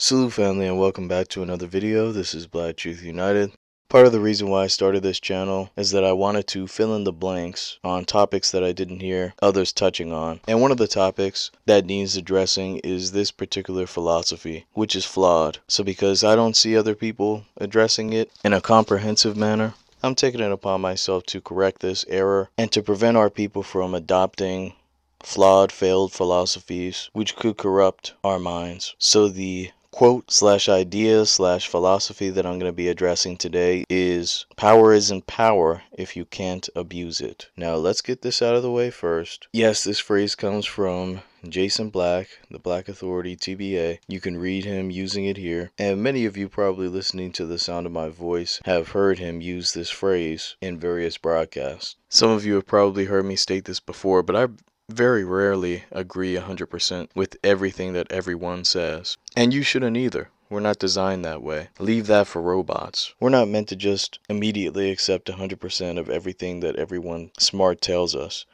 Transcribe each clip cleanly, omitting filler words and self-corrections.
Salute family and welcome back to another video. This is Black Truth United. Part of the reason why I started this channel is that I wanted to fill in the blanks on topics that I didn't hear others touching on. And one of the topics that needs addressing is this particular philosophy, which is flawed. So because I don't see other people addressing it in a comprehensive manner, I'm taking it upon myself to correct this error and to prevent our people from adopting flawed, failed philosophies which could corrupt our minds. So the quote/idea/philosophy that I'm going to be addressing today is power isn't power if you can't abuse it. Now let's get this out of the way first. Yes, this phrase comes from Jason Black, the Black Authority, TBA. You can read him using it here. And many of you probably listening to the sound of my voice have heard him use this phrase in various broadcasts. Some of you have probably heard me state this before, but I very rarely agree 100% with everything that everyone says. And you shouldn't either. We're not designed that way. Leave that for robots. We're not meant to just immediately accept 100% of everything that everyone smart tells us.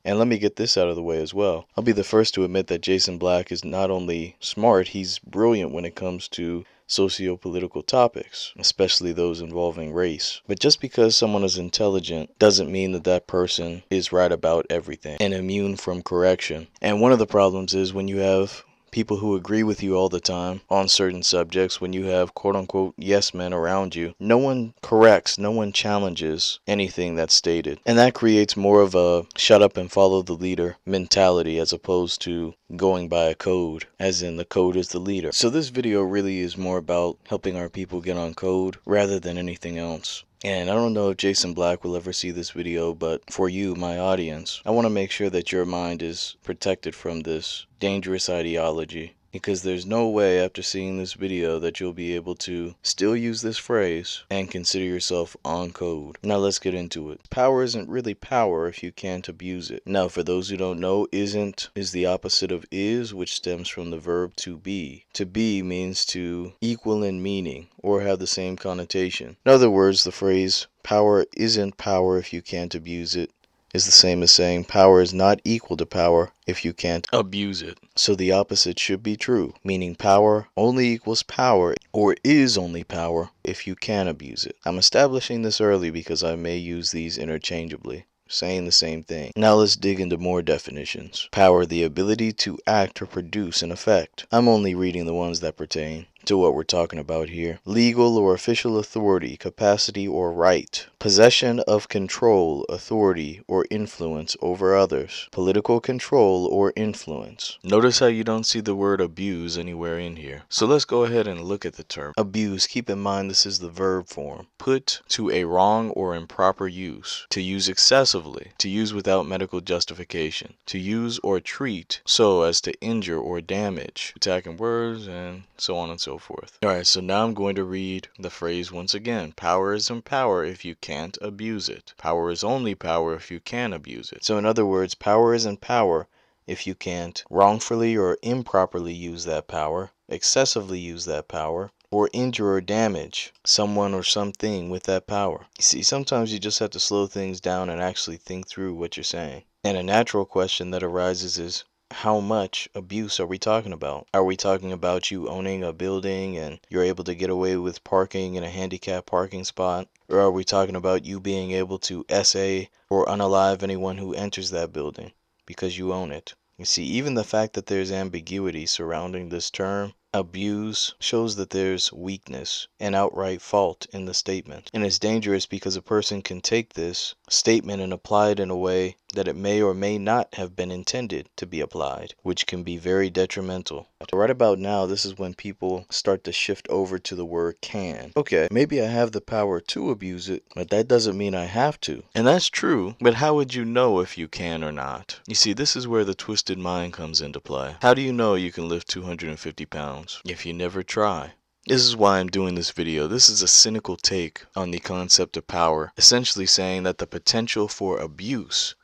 And let me get this out of the way as well. I'll be the first to admit that Jason Black is not only smart, he's brilliant when it comes to socio-political topics, especially those involving race. But just because someone is intelligent doesn't mean that that person is right about everything and immune from correction. And one of the problems is when you have people who agree with you all the time on certain subjects, when you have quote-unquote yes men around you, no one corrects, no one challenges anything that's stated. And that creates more of a shut up and follow the leader mentality as opposed to going by a code, as in the code is the leader. So this video really is more about helping our people get on code rather than anything else. And I don't know if Jason Black will ever see this video, but for you, my audience, I want to make sure that your mind is protected from this dangerous ideology. Because there's no way after seeing this video that you'll be able to still use this phrase and consider yourself on code. Now let's get into it. Power isn't really power if you can't abuse it. Now for those who don't know, isn't is the opposite of is, which stems from the verb to be. To be means to equal in meaning or have the same connotation. In other words, the phrase power isn't power if you can't abuse it is the same as saying power is not equal to power if you can't abuse it. So the opposite should be true, meaning power only equals power or is only power if you can abuse it. I'm establishing this early because I may use these interchangeably, saying the same thing. Now let's dig into more definitions. Power, the ability to act or produce an effect. I'm only reading the ones that pertain to what we're talking about here. Legal or official authority, capacity or right. Possession of control, authority, or influence over others. Political control or influence. Notice how you don't see the word abuse anywhere in here. So let's go ahead and look at the term. Abuse, keep in mind this is the verb form. Put to a wrong or improper use. To use excessively. To use without medical justification. To use or treat so as to injure or damage. Attacking words and so on and so forth. Alright, so now I'm going to read the phrase once again. Power isn't power if you can't abuse it. Power is only power if you can abuse it. So in other words, power isn't power if you can't wrongfully or improperly use that power, excessively use that power, or injure or damage someone or something with that power. You see, sometimes you just have to slow things down and actually think through what you're saying. And a natural question that arises is, how much abuse are we talking about? Are we talking about you owning a building and you're able to get away with parking in a handicapped parking spot? Or are we talking about you being able to SA or unalive anyone who enters that building because you own it? You see, even the fact that there's ambiguity surrounding this term, abuse, shows that there's weakness and outright fault in the statement. And it's dangerous because a person can take this statement and apply it in a way that it may or may not have been intended to be applied, which can be very detrimental. Right about now, this is when people start to shift over to the word can. Okay, maybe I have the power to abuse it, but that doesn't mean I have to. And that's true, but how would you know if you can or not? You see, this is where the twisted mind comes into play. How do you know you can lift 250 pounds if you never try? This is why I'm doing this video. This is a cynical take on the concept of power, essentially saying that the potential for abuse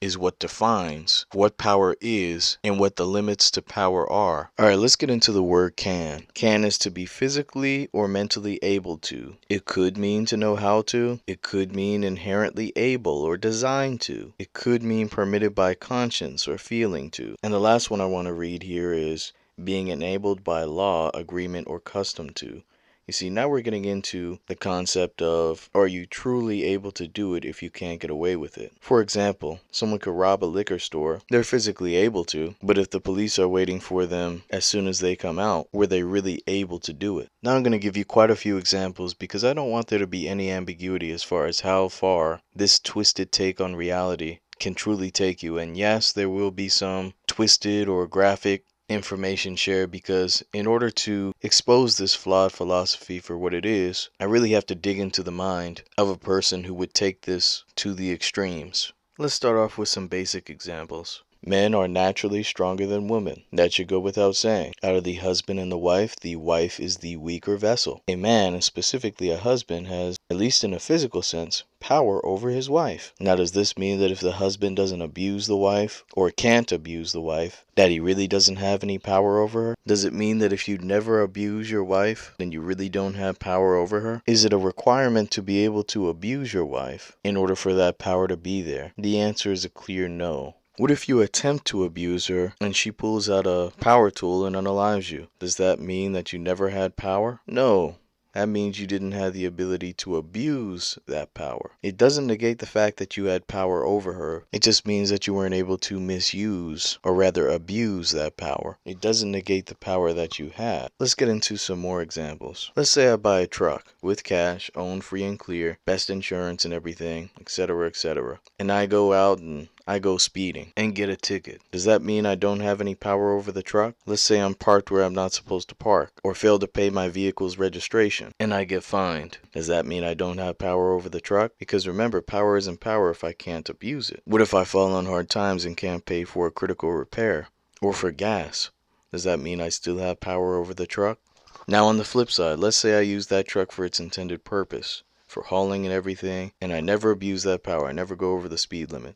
is what defines what power is and what the limits to power are. Alright, let's get into the word can. Can is to be physically or mentally able to. It could mean to know how to. It could mean inherently able or designed to. It could mean permitted by conscience or feeling to. And the last one I want to read here is being enabled by law, agreement, or custom to. You see, now we're getting into the concept of, are you truly able to do it if you can't get away with it? For example, someone could rob a liquor store. They're physically able to, but if the police are waiting for them as soon as they come out, were they really able to do it? Now I'm going to give you quite a few examples because I don't want there to be any ambiguity as far as how far this twisted take on reality can truly take you. And yes, there will be some twisted or graphic information shared because in order to expose this flawed philosophy for what it is, I really have to dig into the mind of a person who would take this to the extremes. Let's start off with some basic examples. Men are naturally stronger than women. That should go without saying. Out of the husband and the wife is the weaker vessel. A man, and specifically a husband, has, at least in a physical sense, power over his wife. Now, does this mean that if the husband doesn't abuse the wife, or can't abuse the wife, that he really doesn't have any power over her? Does it mean that if you never abuse your wife, then you really don't have power over her? Is it a requirement to be able to abuse your wife in order for that power to be there? The answer is a clear no. What if you attempt to abuse her and she pulls out a power tool and unalives you? Does that mean that you never had power? No. That means you didn't have the ability to abuse that power. It doesn't negate the fact that you had power over her. It just means that you weren't able to misuse, or rather abuse, that power. It doesn't negate the power that you had. Let's get into some more examples. Let's say I buy a truck with cash, owned free and clear, best insurance and everything, etc., etc. And I go out and I go speeding and get a ticket. Does that mean I don't have any power over the truck? Let's say I'm parked where I'm not supposed to park, or fail to pay my vehicle's registration, and I get fined. Does that mean I don't have power over the truck? Because remember, power isn't power if I can't abuse it. What if I fall on hard times and can't pay for a critical repair, or for gas? Does that mean I still have power over the truck? Now on the flip side, let's say I use that truck for its intended purpose, for hauling and everything, and I never abuse that power. I never go over the speed limit.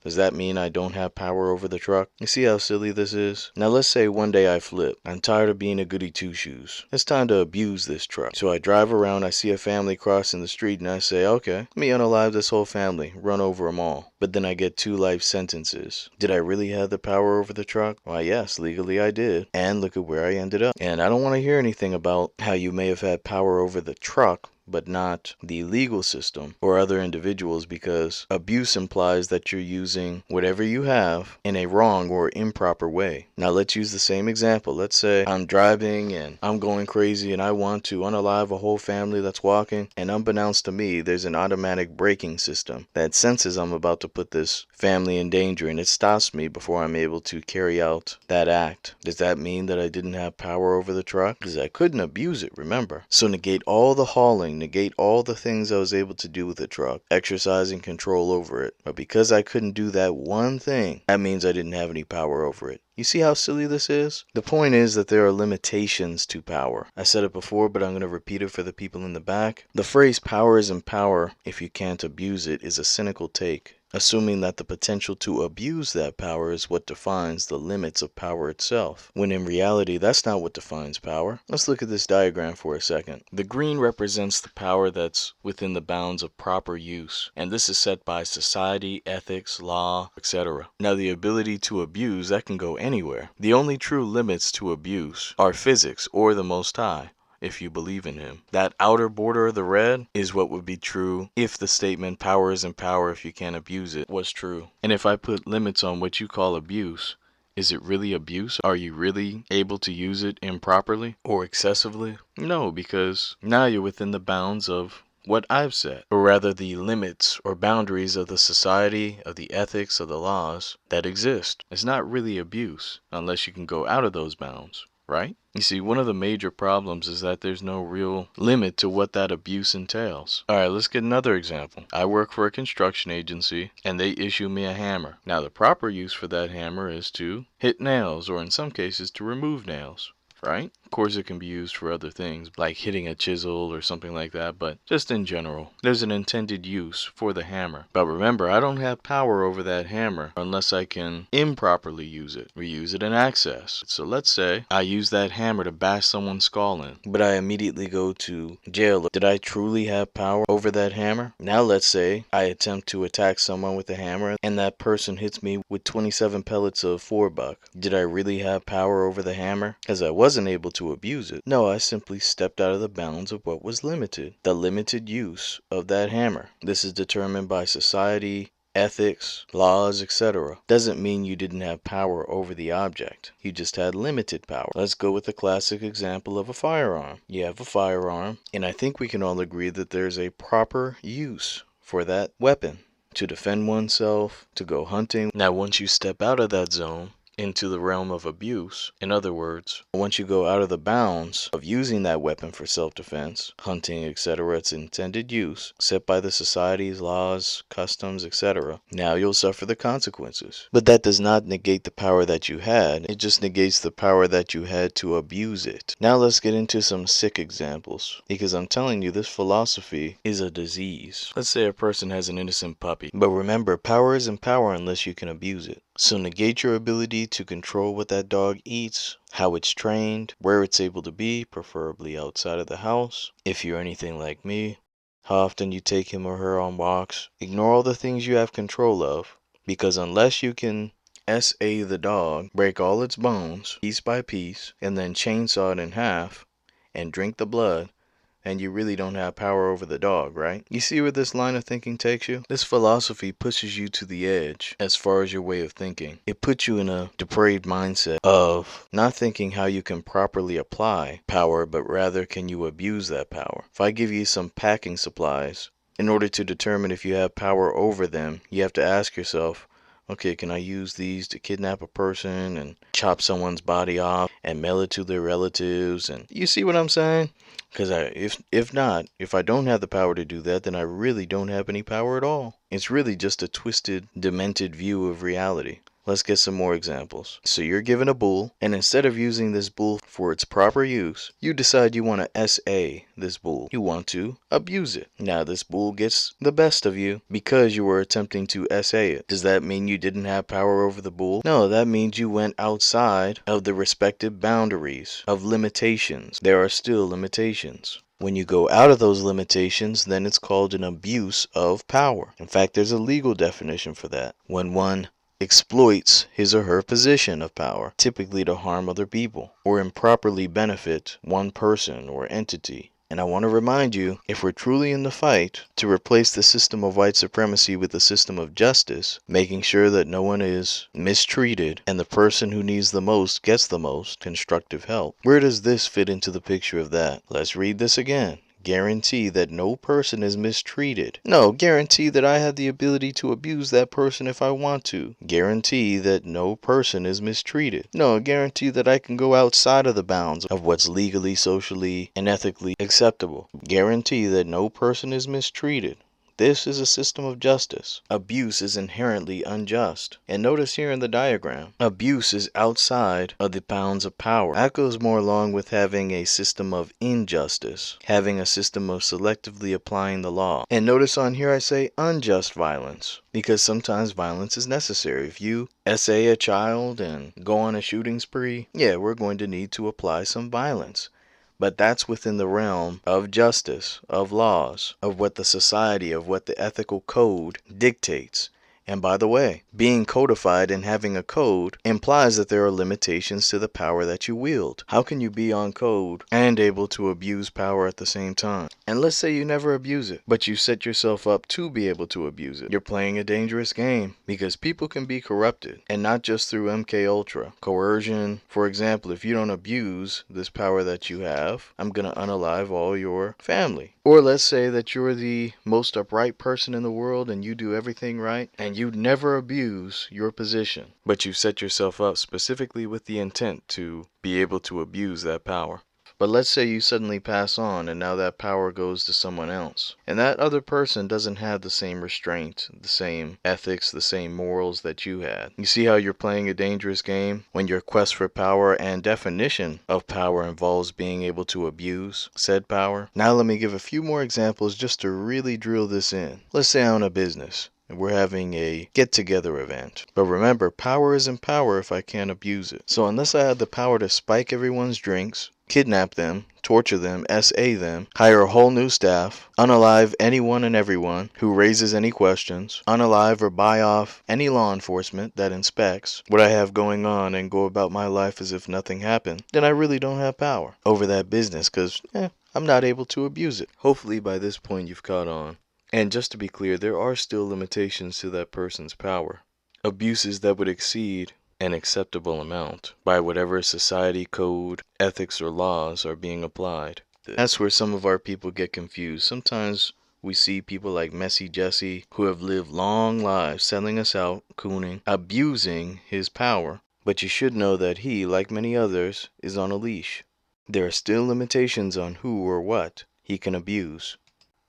Does that mean I don't have power over the truck? You see how silly this is? Now let's say one day I flip. I'm tired of being a goody two-shoes. It's time to abuse this truck. So I drive around, I see a family crossing the street, and I say, okay, let me unalive this whole family, run over them all. But then I get 2 life sentences. Did I really have the power over the truck? Why, yes, legally I did. And look at where I ended up. And I don't want to hear anything about how you may have had power over the truck, but not the legal system or other individuals, because abuse implies that you're using whatever you have in a wrong or improper way. Now let's use the same example. Let's say I'm driving and I'm going crazy and I want to unalive a whole family that's walking, and unbeknownst to me, there's an automatic braking system that senses I'm about to put this family in danger, and it stops me before I'm able to carry out that act. Does that mean that I didn't have power over the truck? Because I couldn't abuse it, remember. So negate all the hauling, negate all the things I was able to do with the truck, exercising control over it. But because I couldn't do that one thing, that means I didn't have any power over it. You see how silly this is? The point is that there are limitations to power. I said it before, but I'm going to repeat it for the people in the back. The phrase power isn't power if you can't abuse it is a cynical take, assuming that the potential to abuse that power is what defines the limits of power itself, when in reality that's not what defines power. Let's look at this diagram for a second. The green represents the power that's within the bounds of proper use, and this is set by society, ethics, law, etc. Now the ability to abuse, that can go anywhere. The only true limits to abuse are physics or the Most High, if you believe in him. That outer border of the red is what would be true if the statement power isn't power if you can't abuse it was true. And if I put limits on what you call abuse, is it really abuse? Are you really able to use it improperly or excessively? No, because now you're within the bounds of what I've said, or rather the limits or boundaries of the society, of the ethics, of the laws that exist. It's not really abuse unless you can go out of those bounds, right? You see, one of the major problems is that there's no real limit to what that abuse entails. Alright, let's get another example. I work for a construction agency and they issue me a hammer. Now the proper use for that hammer is to hit nails, or in some cases to remove nails, right? Of course, it can be used for other things, like hitting a chisel or something like that, but just in general, there's an intended use for the hammer. But remember, I don't have power over that hammer unless I can improperly use it, or use it in access. So let's say I use that hammer to bash someone's skull in, but I immediately go to jail. Did I truly have power over that hammer? Now let's say I attempt to attack someone with a hammer and that person hits me with 27 pellets of 4-buck. Did I really have power over the hammer? Because I wasn't able to abuse it. No, I simply stepped out of the bounds of what was limited. The limited use of that hammer. This is determined by society, ethics, laws, etc. Doesn't mean you didn't have power over the object. You just had limited power. Let's go with the classic example of a firearm. You have a firearm, and I think we can all agree that there's a proper use for that weapon. To defend oneself, to go hunting. Now, once you step out of that zone, into the realm of abuse. In other words, once you go out of the bounds of using that weapon for self-defense, hunting, etc., its intended use, set by the society's laws, customs, etc., now you'll suffer the consequences. But that does not negate the power that you had, it just negates the power that you had to abuse it. Now let's get into some sick examples, because I'm telling you, this philosophy is a disease. Let's say a person has an innocent puppy, but remember, power isn't power unless you can abuse it. So negate your ability to control what that dog eats, how it's trained, where it's able to be, preferably outside of the house. If you're anything like me, how often you take him or her on walks. Ignore all the things you have control of, because unless you can SA the dog, break all its bones, piece by piece, and then chainsaw it in half, and drink the blood, and you really don't have power over the dog, right? You see where this line of thinking takes you? This philosophy pushes you to the edge as far as your way of thinking. It puts you in a depraved mindset of not thinking how you can properly apply power, but rather can you abuse that power. If I give you some packing supplies, in order to determine if you have power over them, you have to ask yourself, okay, can I use these to kidnap a person and chop someone's body off and mail it to their relatives? And you see what I'm saying? Because if I don't have the power to do that, then I really don't have any power at all. It's really just a twisted, demented view of reality. Let's get some more examples. So you're given a bull, and instead of using this bull for its proper use, you decide you want to SA this bull. You want to abuse it. Now this bull gets the best of you because you were attempting to SA it. Does that mean you didn't have power over the bull? No, that means you went outside of the respective boundaries of limitations. There are still limitations. When you go out of those limitations, then it's called an abuse of power. In fact, there's a legal definition for that. When one exploits his or her position of power, typically to harm other people, or improperly benefit one person or entity. And I want to remind you, if we're truly in the fight to replace the system of white supremacy with a system of justice, making sure that no one is mistreated and the person who needs the most gets the most constructive help, where does this fit into the picture of that? Let's read this again. Guarantee that no person is mistreated. No, guarantee that I have the ability to abuse that person if I want to. Guarantee that no person is mistreated. No, guarantee that I can go outside of the bounds of what's legally, socially, and ethically acceptable. Guarantee that no person is mistreated. This is a system of justice. Abuse is inherently unjust. And notice here in the diagram, abuse is outside of the bounds of power. That goes more along with having a system of injustice, having a system of selectively applying the law. And notice on here I say unjust violence, because sometimes violence is necessary. If you SA a child and go on a shooting spree, yeah, we're going to need to apply some violence. But that's within the realm of justice, of laws, of what the society, of what the ethical code dictates. And by the way, being codified and having a code implies that there are limitations to the power that you wield. How can you be on code and able to abuse power at the same time? And let's say you never abuse it, but you set yourself up to be able to abuse it. You're playing a dangerous game because people can be corrupted, and not just through MK Ultra. Coercion, for example, if you don't abuse this power that you have, I'm going to unalive all your family. Or let's say that you're the most upright person in the world and you do everything right and you never abuse your position, but you set yourself up specifically with the intent to be able to abuse that power. But let's say you suddenly pass on and now that power goes to someone else. And that other person doesn't have the same restraint, the same ethics, the same morals that you had. You see how you're playing a dangerous game when your quest for power and definition of power involves being able to abuse said power? Now let me give a few more examples just to really drill this in. Let's say I own a business and we're having a get-together event. But remember, power isn't power if I can't abuse it. So unless I had the power to spike everyone's drinks, kidnap them, torture them, SA them, hire a whole new staff, unalive anyone and everyone who raises any questions, unalive or buy off any law enforcement that inspects what I have going on and go about my life as if nothing happened, then I really don't have power over that business because I'm not able to abuse it. Hopefully by this point you've caught on. And just to be clear, there are still limitations to that person's power. Abuses that would exceed an acceptable amount by whatever society code, ethics, or laws are being applied. That's where some of our people get confused. Sometimes we see people like Messy Jesse who have lived long lives selling us out, cooning, abusing his power. But you should know that he, like many others, is on a leash. There are still limitations on who or what he can abuse.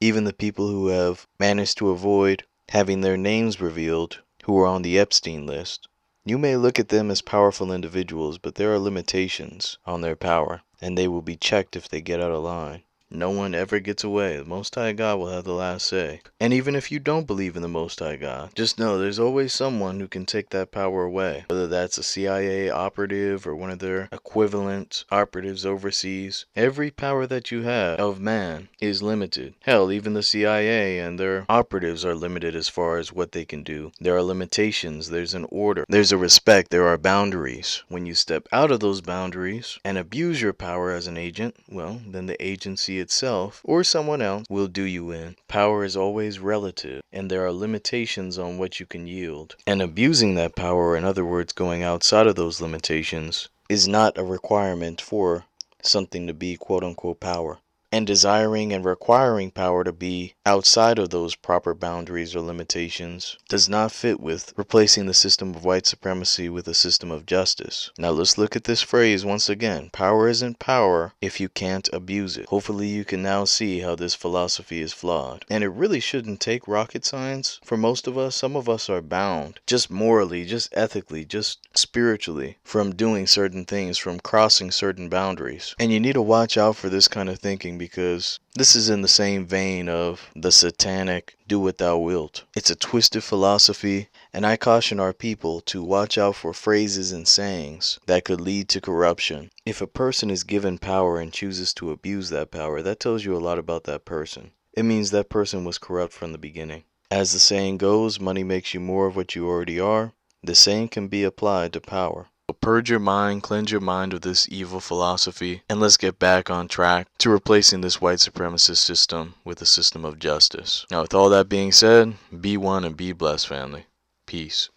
Even the people who have managed to avoid having their names revealed, who are on the Epstein list, you may look at them as powerful individuals, but there are limitations on their power, and they will be checked if they get out of line. No one ever gets away. The Most High God will have the last say. And even if you don't believe in the Most High God, just know there's always someone who can take that power away. Whether that's a CIA operative or one of their equivalent operatives overseas. Every power that you have of man is limited. Hell, even the CIA and their operatives are limited as far as what they can do. There are limitations. There's an order. There's a respect. There are boundaries. When you step out of those boundaries and abuse your power as an agent, well, then the agency itself or someone else will do you in. Power is always relative, and there are limitations on what you can yield. And abusing that power, in other words, going outside of those limitations, is not a requirement for something to be quote-unquote power. And desiring and requiring power to be outside of those proper boundaries or limitations does not fit with replacing the system of white supremacy with a system of justice. Now let's look at this phrase once again. Power isn't power if you can't abuse it. Hopefully you can now see how this philosophy is flawed. And it really shouldn't take rocket science for most of us. Some of us are bound, just morally, just ethically, just spiritually, from doing certain things, from crossing certain boundaries. And you need to watch out for this kind of thinking, because this is in the same vein of the satanic do what thou wilt. It's a twisted philosophy, and I caution our people to watch out for phrases and sayings that could lead to corruption. If a person is given power and chooses to abuse that power, that tells you a lot about that person. It means that person was corrupt from the beginning. As the saying goes, money makes you more of what you already are. The same can be applied to power. Purge your mind, cleanse your mind of this evil philosophy, and let's get back on track to replacing this white supremacist system with a system of justice. Now, with all that being said, be one and be blessed, family. Peace.